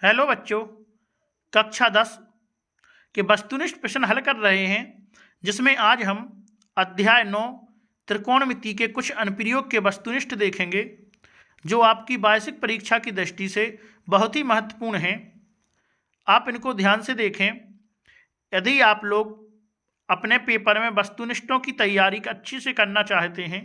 Hello बच्चों, कक्षा 10 के वस्तुनिष्ठ प्रश्न हल कर रहे हैं, जिसमें आज हम अध्याय 9 त्रिकोणमिति के कुछ अनुप्रयोग के वस्तुनिष्ठ देखेंगे, जो आपकी वार्षिक परीक्षा की दृष्टि से बहुत ही महत्वपूर्ण हैं। आप इनको ध्यान से देखें। यदि आप लोग अपने पेपर में वस्तुनिष्ठों की तैयारी अच्छी से करना चाहते हैं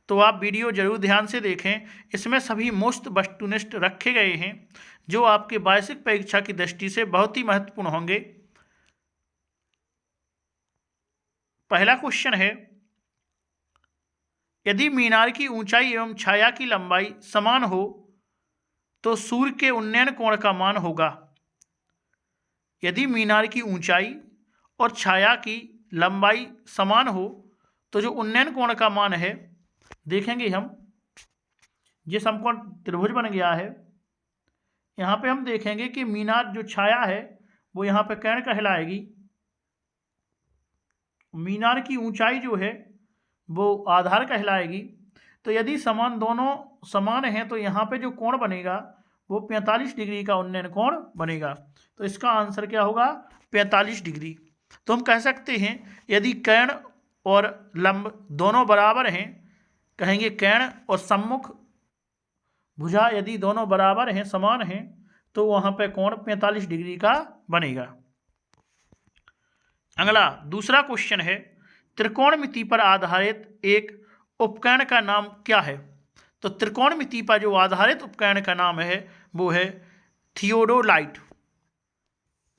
तो आप वीडियो जरूर ध्यान से देखें। इसमें सभी मोस्ट वस्तुनिष्ठ रखे गए हैं, जो आपके वार्षिक परीक्षा की दृष्टि से बहुत ही महत्वपूर्ण होंगे। पहला क्वेश्चन है, यदि मीनार की ऊंचाई एवं छाया की लंबाई समान हो तो सूर्य के उन्नयन कोण का मान होगा। यदि मीनार की ऊंचाई और छाया की लंबाई समान हो तो जो उन्नयन कोण का मान है, देखेंगे हम। ये समकोण त्रिभुज बन गया है। यहाँ पे हम देखेंगे कि मीनार जो छाया है वो यहाँ पे किरण कहलाएगी। मीनार की ऊंचाई जो है वो आधार कहलाएगी। तो यदि दोनों समान हैं तो यहाँ पे जो कोण बनेगा वो 45 डिग्री का उन्नयन कोण बनेगा। तो इसका आंसर क्या होगा? 45 डिग्री। तो हम कह सकते हैं यदि किरण और लंब दोनों बराबर हैं, कहेंगे किरण और सम्मुख भुजा यदि दोनों बराबर हैं, समान हैं, तो वहाँ पे कोण 45 डिग्री का बनेगा। अगला दूसरा क्वेश्चन है, त्रिकोणमिति पर आधारित एक उपकरण का नाम क्या है? तो त्रिकोणमिति पर जो आधारित उपकरण का नाम है वो है थियोडोलाइट।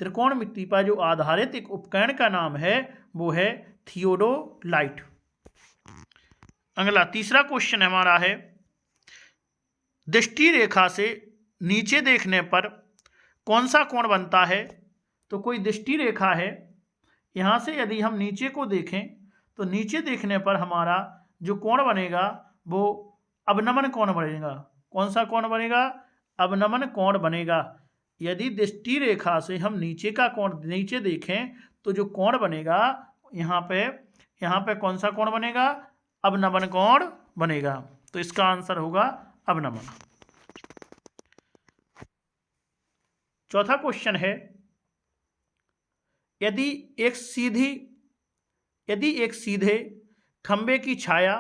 त्रिकोणमिति पर जो आधारित एक उपकरण का नाम है वो है थियोडोलाइट। अगला तीसरा क्वेश्चन हमारा है, दृष्टि रेखा से नीचे देखने पर कौन सा कोण बनता है? तो कोई दृष्टि रेखा है, यहाँ से यदि हम नीचे को देखें तो नीचे देखने पर हमारा जो कोण बनेगा वो अवनमन कोण बनेगा। कौन सा कोण बनेगा? अवनमन कोण बनेगा। यदि दृष्टि रेखा से हम नीचे देखें तो जो कोण बनेगा यहाँ पे कौन सा कोण बनेगा? अवनमन कोण बनेगा। तो इसका आंसर होगा अवनमन। चौथा क्वेश्चन है, यदि एक सीधे खंबे की छाया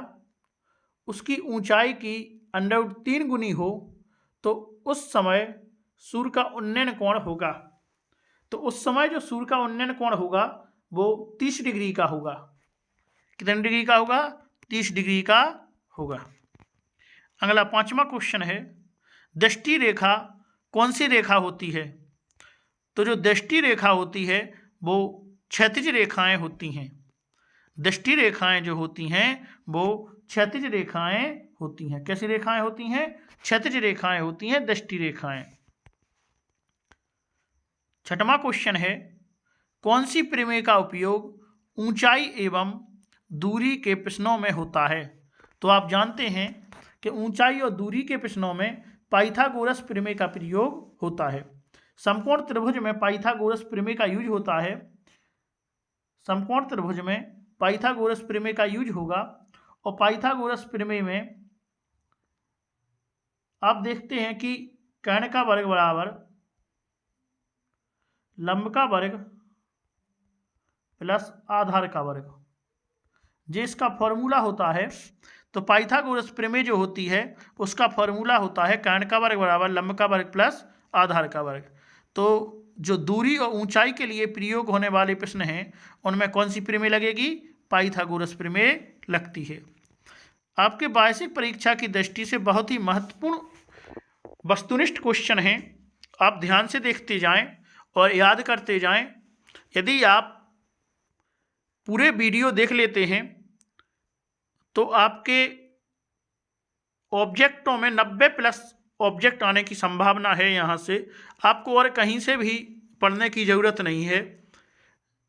उसकी ऊंचाई की √3 गुनी हो तो उस समय सूर्य का उन्नयन कोण होगा। तो उस समय जो सूर्य का उन्नयन कोण होगा वो 30 डिग्री का होगा। कितने डिग्री का होगा? 30 डिग्री का होगा। अगला पांचवा क्वेश्चन है, दृष्टि रेखा कौन सी रेखा होती है? तो जो दृष्टि रेखा होती है वो क्षैतिज रेखाएं होती हैं। दृष्टि रेखाएं जो होती हैं वो क्षैतिज रेखाएं होती हैं। कैसी रेखाएं होती हैं? क्षैतिज रेखाएं होती हैं, दृष्टि रेखाएं। छठवां क्वेश्चन है, कौन सी प्रमेय का उपयोग ऊंचाई एवं दूरी के प्रश्नों में होता है? तो आप जानते हैं कि ऊंचाई और दूरी के प्रश्नों में पाइथागोरस प्रमेय का प्रयोग होता है। समकोण त्रिभुज में पाइथागोरस प्रमेय का यूज होता है। समकोण त्रिभुज में पाइथागोरस प्रमेय का यूज होगा और पाइथागोरस प्रमेय में आप देखते हैं कि कर्ण का वर्ग बराबर लंब का वर्ग प्लस आधार का वर्ग, जो इसका फॉर्मूला होता है। तो पाइथागोरस प्रमेय जो होती है उसका फॉर्मूला होता है कर्ण का वर्ग बराबर लंब का वर्ग प्लस आधार का वर्ग। तो जो दूरी और ऊंचाई के लिए प्रयोग होने वाले प्रश्न हैं उनमें कौन सी प्रमेय लगेगी? पाइथागोरस प्रमेय लगती है। आपके वार्षिक परीक्षा की दृष्टि से बहुत ही महत्वपूर्ण वस्तुनिष्ठ क्वेश्चन हैं। आप ध्यान से देखते जाएं और याद करते जाएं। यदि आप पूरे वीडियो देख लेते हैं तो आपके ऑब्जेक्टों में 90+ ऑब्जेक्ट आने की संभावना है। यहाँ से आपको और कहीं से भी पढ़ने की ज़रूरत नहीं है।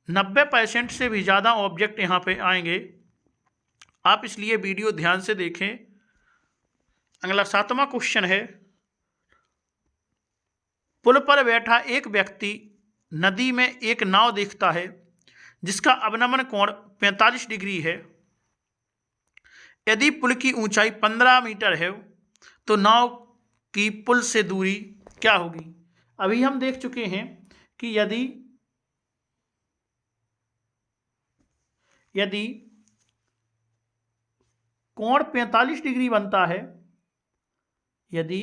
90% से भी ज़्यादा ऑब्जेक्ट यहाँ पे आएंगे। आप इसलिए वीडियो ध्यान से देखें। अगला सातवां क्वेश्चन है, पुल पर बैठा एक व्यक्ति नदी में एक नाव देखता है जिसका अवनमन कोण 45 डिग्री है। यदि पुल की ऊंचाई 15 मीटर है तो नाव की पुल से दूरी क्या होगी? अभी हम देख चुके हैं कि यदि कोण 45 डिग्री बनता है, यदि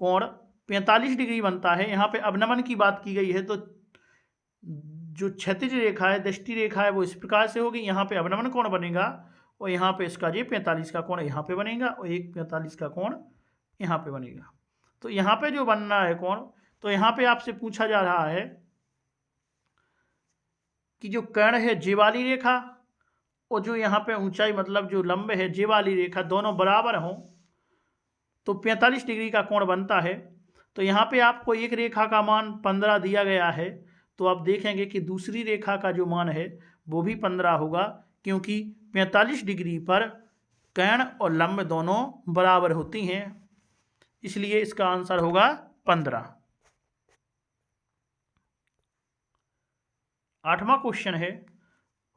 कोण 45 डिग्री बनता है, यहाँ पे अवनमन की बात की गई है, तो जो क्षैतिज रेखा है, दृष्टि रेखा है, वो इस प्रकार से होगी। यहाँ पे अवनमन कोण बनेगा और यहाँ पे इसका ये 45 का कोण यहाँ पे बनेगा और एक 45 का कोण यहाँ पे बनेगा। तो यहाँ पे जो बनना है कोण, तो यहाँ पे आपसे पूछा जा रहा है कि जो कर्ण है जे वाली रेखा और जो यहाँ पे ऊंचाई मतलब जो लंब है जे वाली रेखा दोनों बराबर हों तो 45 डिग्री का कोण बनता है। तो यहाँ पे आपको एक रेखा का मान 15 दिया गया है, तो आप देखेंगे कि दूसरी रेखा का जो मान है वो भी 15 होगा, क्योंकि 45 डिग्री पर कर्ण और लंब दोनों बराबर होती हैं, इसलिए इसका आंसर होगा 15। 8वां क्वेश्चन है,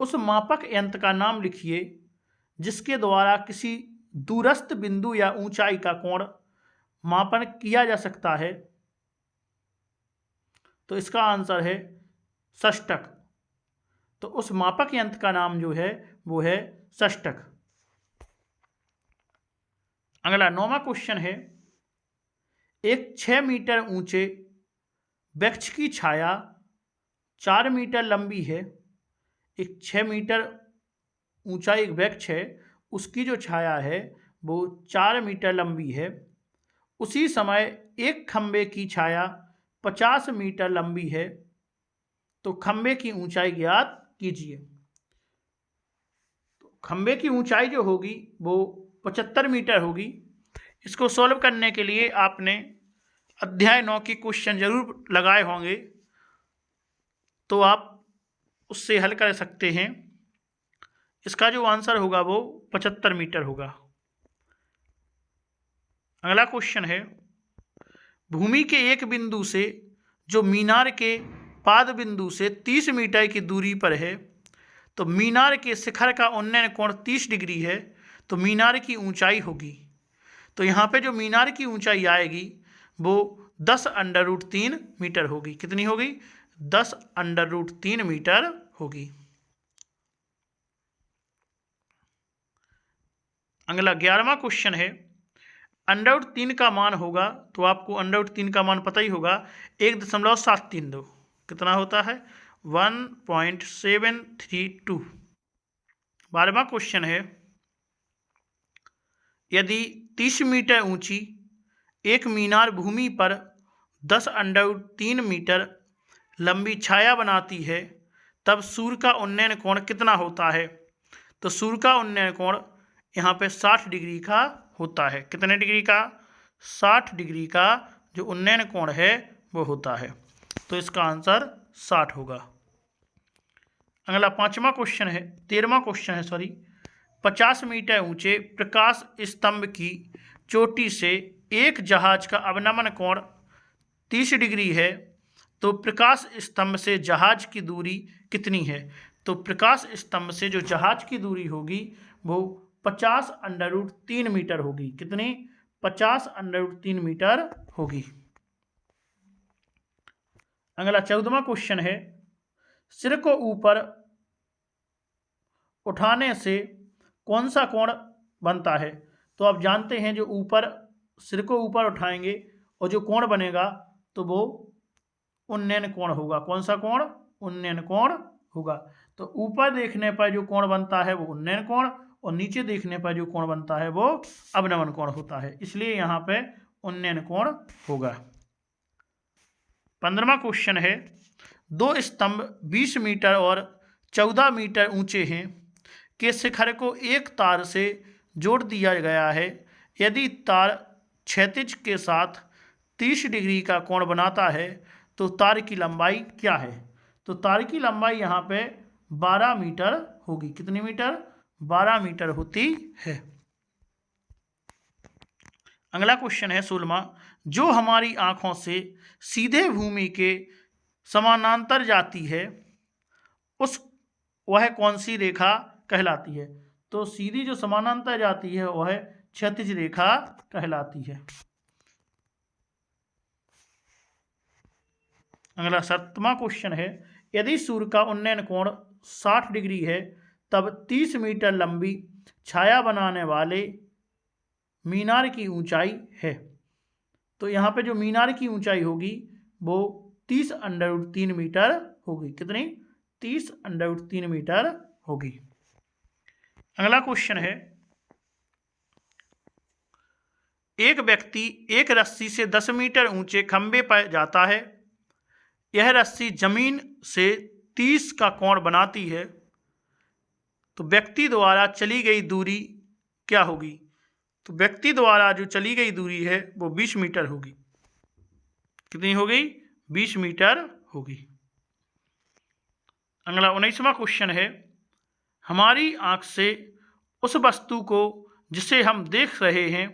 उस मापक यंत्र का नाम लिखिए जिसके द्वारा किसी दूरस्थ बिंदु या ऊंचाई का कोण मापन किया जा सकता है। तो इसका आंसर है षष्ठक। तो उस मापक यंत्र का नाम जो है वो है षष्ठक। अगला 9वां क्वेश्चन है, एक 6 मीटर ऊंचे वृक्ष की छाया 4 मीटर लंबी है। एक 6 मीटर ऊंचा एक वृक्ष है, उसकी जो छाया है वो 4 मीटर लंबी है। उसी समय एक खंबे की छाया 50 मीटर लंबी है, तो खंबे की ऊंचाई ज्ञात कीजिए। तो खंबे की ऊंचाई जो होगी वो 75 मीटर होगी। इसको सॉल्व करने के लिए आपने अध्याय 9 के क्वेश्चन जरूर लगाए होंगे, तो आप उससे हल कर सकते हैं। इसका जो आंसर होगा वो 75 मीटर होगा। अगला क्वेश्चन है, भूमि के एक बिंदु से जो मीनार के पाद बिंदु से 30 मीटर की दूरी पर है, तो मीनार के शिखर का उन्नयन कोण 30 डिग्री है, तो मीनार की ऊंचाई होगी। तो यहाँ पे जो मीनार की ऊंचाई आएगी वो 10√3 मीटर होगी। कितनी होगी? 10√3 मीटर होगी। अगला 11वां क्वेश्चन है, √3 का मान होगा, तो आपको √3 का मान पता ही होगा, 1.732 कितना होता है? 1.732। 12वां क्वेश्चन है, यदि 30 मीटर ऊंची एक मीनार भूमि पर 10√3 मीटर लंबी छाया बनाती है, तब सूर्य का उन्नयन कोण कितना होता है? तो सूर्य का उन्नयन कोण यहाँ पे 60 डिग्री का होता है। कितने डिग्री का? 60 डिग्री का जो उन्नयन कोण है वो होता है। तो इसका आंसर 60 होगा। अगला 13वां क्वेश्चन है 50 मीटर ऊंचे प्रकाश स्तंभ की चोटी से एक जहाज का अवनमन कोण 30 डिग्री है, तो प्रकाश स्तंभ से जहाज की दूरी कितनी है? तो प्रकाश स्तंभ से जो जहाज की दूरी होगी वो 50√3 मीटर होगी। कितनी? 50√3 मीटर होगी। अगला 14वां क्वेश्चन है, सिर को ऊपर उठाने से कौन सा कोण बनता है? तो आप जानते हैं जो सिर को ऊपर उठाएंगे और जो कोण बनेगा तो वो उन्नयन कोण होगा। कौन सा कोण? उन्नयन कोण होगा। तो ऊपर देखने पर जो कोण बनता है वो उन्नयन कोण और नीचे देखने पर जो कोण बनता है वो अवनमन कोण होता है, इसलिए यहाँ पे उन्नयन कोण होगा। 15वां क्वेश्चन है, दो स्तंभ 20 मीटर और 14 मीटर ऊंचे हैं के शिखर को एक तार से जोड़ दिया गया है। यदि तार क्षैतिज के साथ 30 डिग्री का कोण बनाता है तो तार की लंबाई क्या है? तो तार की लंबाई यहाँ पे 12 मीटर होगी। कितनी मीटर? 12 मीटर होती है। अगला क्वेश्चन है 16वां, जो हमारी आंखों से सीधे भूमि के समानांतर जाती है वह कौन सी रेखा कहलाती है? तो सीधी जो समानांतर जाती है वह क्षैतिज रेखा कहलाती है। अगला 7वां क्वेश्चन है, यदि सूर्य का उन्नयन कोण 60 डिग्री है तब 30 मीटर लंबी छाया बनाने वाले मीनार की ऊंचाई है। तो यहाँ पे जो मीनार की ऊंचाई होगी वो 30√3 मीटर होगी। कितनी? 30√3 मीटर होगी। अगला क्वेश्चन है, एक व्यक्ति एक रस्सी से 10 मीटर ऊंचे खंबे पर जाता है। यह रस्सी जमीन से 30 का कोण बनाती है, तो व्यक्ति द्वारा चली गई दूरी क्या होगी? तो व्यक्ति द्वारा जो चली गई दूरी है वो 20 मीटर होगी। कितनी हो गई? 20 मीटर होगी। अगला 19वां क्वेश्चन है, हमारी आंख से उस वस्तु को जिसे हम देख रहे हैं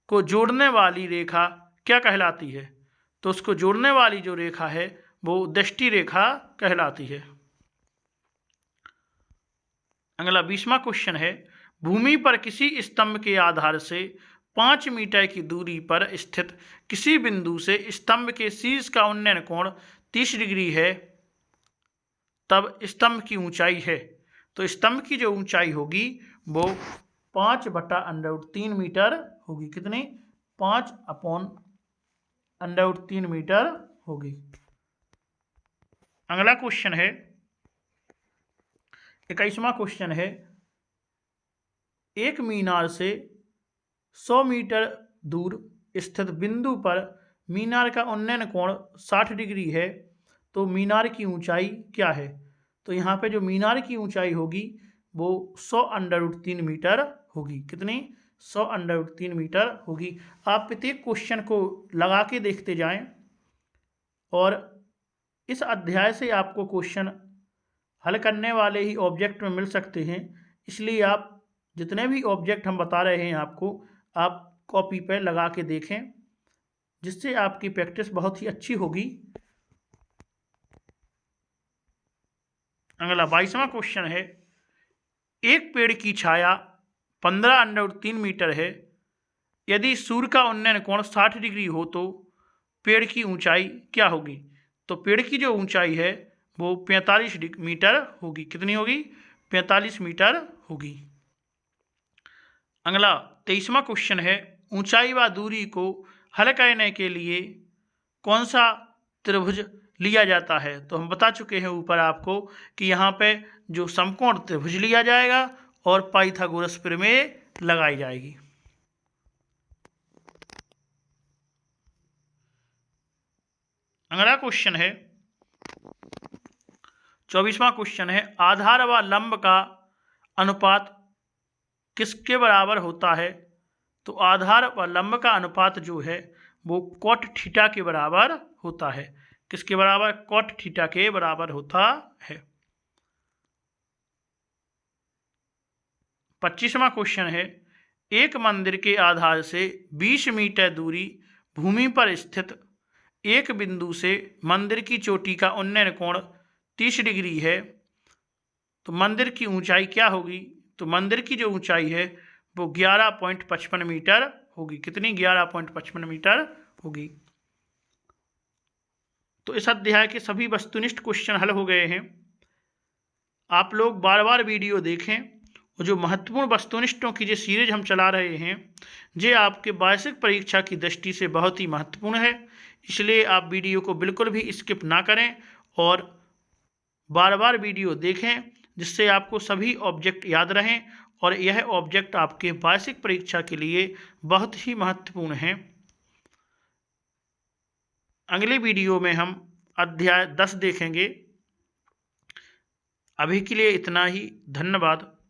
को जोड़ने वाली रेखा क्या कहलाती है? तो उसको जोड़ने वाली जो रेखा है वो दृष्टि रेखा कहलाती है। अगला 20वां क्वेश्चन है, भूमि पर किसी स्तंभ के आधार से 5 मीटर की दूरी पर स्थित किसी बिंदु से स्तंभ के शीर्ष का उन्नयन कोण 30 डिग्री है, तब स्तंभ की ऊंचाई है। तो स्तंभ की जो ऊंचाई होगी वो 5/√3 मीटर होगी। कितनी? 5/√3 मीटर होगी। अगला क्वेश्चन है, 21वां क्वेश्चन है, एक मीनार से 100 मीटर दूर स्थित बिंदु पर मीनार का उन्नयन कोण 60 डिग्री है, तो मीनार की ऊंचाई क्या है? तो यहाँ पे जो मीनार की ऊंचाई होगी वो 100√3 मीटर होगी। कितनी? 100√3 मीटर होगी। आप प्रत्येक क्वेश्चन को लगा के देखते जाएं और इस अध्याय से आपको क्वेश्चन हल करने वाले ही ऑब्जेक्ट में मिल सकते हैं, इसलिए आप जितने भी ऑब्जेक्ट हम बता रहे हैं आपको, आप कॉपी पर लगा के देखें, जिससे आपकी प्रैक्टिस बहुत ही अच्छी होगी। अगला 22वां क्वेश्चन है, एक पेड़ की छाया 15√3 मीटर है। यदि सूर्य का उन्नयन कोण 60 डिग्री हो तो पेड़ की ऊंचाई क्या होगी? तो पेड़ की जो ऊंचाई है वो 45 मीटर होगी। कितनी होगी? 45 मीटर होगी। अगला 23वां क्वेश्चन है, ऊंचाई व दूरी को हल करने के लिए कौन सा त्रिभुज लिया जाता है? तो हम बता चुके हैं ऊपर आपको कि यहाँ पे जो समकोण त्रिभुज लिया जाएगा और पाइथागोरस प्रमेय लगाई जाएगी। अगला क्वेश्चन है 24वां क्वेश्चन है, आधार व लंब का अनुपात किसके बराबर होता है? तो आधार व लंब का अनुपात जो है वो cot थीटा के बराबर होता है। किसके बराबर? cot थीटा के बराबर होता है। 25वां क्वेश्चन है, एक मंदिर के आधार से 20 मीटर दूरी भूमि पर स्थित एक बिंदु से मंदिर की चोटी का उन्नयन कोण 30 डिग्री है, तो मंदिर की ऊंचाई क्या होगी? तो मंदिर की जो ऊंचाई है वो 11.55 मीटर होगी। कितनी? 11.55 मीटर होगी। तो इस अध्याय के सभी वस्तुनिष्ठ क्वेश्चन हल हो गए हैं। आप लोग बार बार वीडियो देखें और जो महत्वपूर्ण वस्तुनिष्ठों की जो सीरीज हम चला रहे हैं ये आपके वार्षिक परीक्षा की दृष्टि से बहुत ही महत्वपूर्ण है, इसलिए आप वीडियो को बिल्कुल भी स्किप ना करें और बार बार वीडियो देखें, जिससे आपको सभी ऑब्जेक्ट याद रहें और यह ऑब्जेक्ट आपके वार्षिक परीक्षा के लिए बहुत ही महत्वपूर्ण हैं। अगले वीडियो में हम अध्याय 10 देखेंगे। अभी के लिए इतना ही। धन्यवाद।